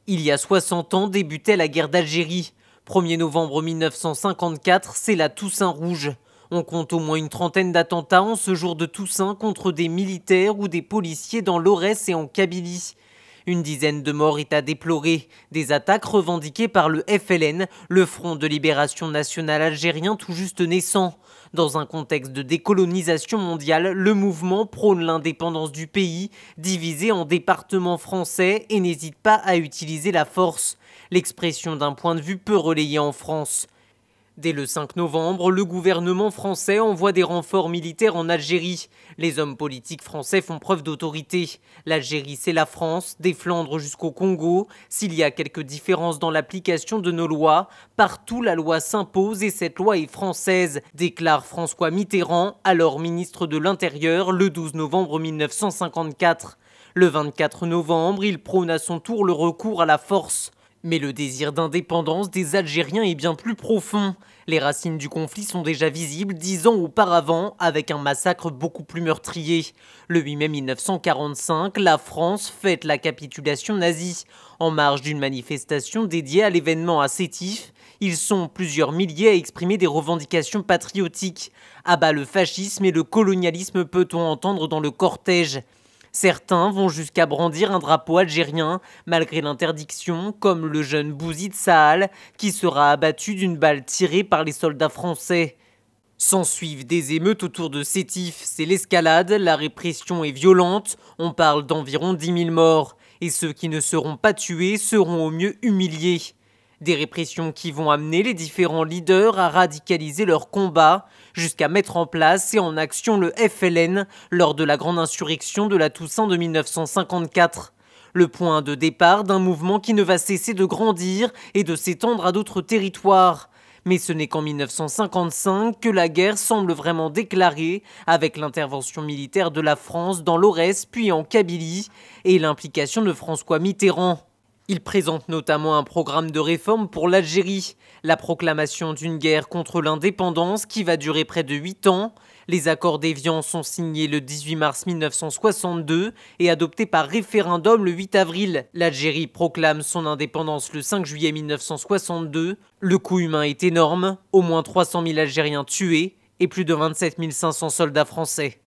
Il y a 60 ans débutait la guerre d'Algérie. 1er novembre 1954, c'est la Toussaint rouge. On compte au moins une trentaine d'attentats en ce jour de Toussaint contre des militaires ou des policiers dans l'Aurès et en Kabylie. Une dizaine de morts est à déplorer. Des attaques revendiquées par le FLN, le Front de libération nationale algérien tout juste naissant. Dans un contexte de décolonisation mondiale, le mouvement prône l'indépendance du pays, divisé en départements français et n'hésite pas à utiliser la force. L'expression d'un point de vue peu relayé en France. Dès le 5 novembre, le gouvernement français envoie des renforts militaires en Algérie. Les hommes politiques français font preuve d'autorité. L'Algérie, c'est la France, des Flandres jusqu'au Congo. S'il y a quelques différences dans l'application de nos lois, partout la loi s'impose et cette loi est française, déclare François Mitterrand, alors ministre de l'Intérieur, le 12 novembre 1954. Le 24 novembre, il prône à son tour le recours à la force. Mais le désir d'indépendance des Algériens est bien plus profond. Les racines du conflit sont déjà visibles 10 ans auparavant, avec un massacre beaucoup plus meurtrier. Le 8 mai 1945, la France fête la capitulation nazie. En marge d'une manifestation dédiée à l'événement à Sétif, ils sont plusieurs milliers à exprimer des revendications patriotiques. À bas le fascisme et le colonialisme, peut-on entendre dans le cortège. Certains vont jusqu'à brandir un drapeau algérien, malgré l'interdiction, comme le jeune Bouzid Sahal, qui sera abattu d'une balle tirée par les soldats français. S'ensuivent des émeutes autour de Sétif, c'est l'escalade, la répression est violente, on parle d'environ 10 000 morts, et ceux qui ne seront pas tués seront au mieux humiliés. Des répressions qui vont amener les différents leaders à radicaliser leur combat jusqu'à mettre en place et en action le FLN lors de la grande insurrection de la Toussaint de 1954. Le point de départ d'un mouvement qui ne va cesser de grandir et de s'étendre à d'autres territoires. Mais ce n'est qu'en 1955 que la guerre semble vraiment déclarée, avec l'intervention militaire de la France dans l'Aurès puis en Kabylie et l'implication de François Mitterrand. Il présente notamment un programme de réforme pour l'Algérie, la proclamation d'une guerre contre l'indépendance qui va durer près de 8 ans. Les accords d'Évian sont signés le 18 mars 1962 et adoptés par référendum le 8 avril. L'Algérie proclame son indépendance le 5 juillet 1962. Le coût humain est énorme, au moins 300 000 Algériens tués et plus de 27 500 soldats français.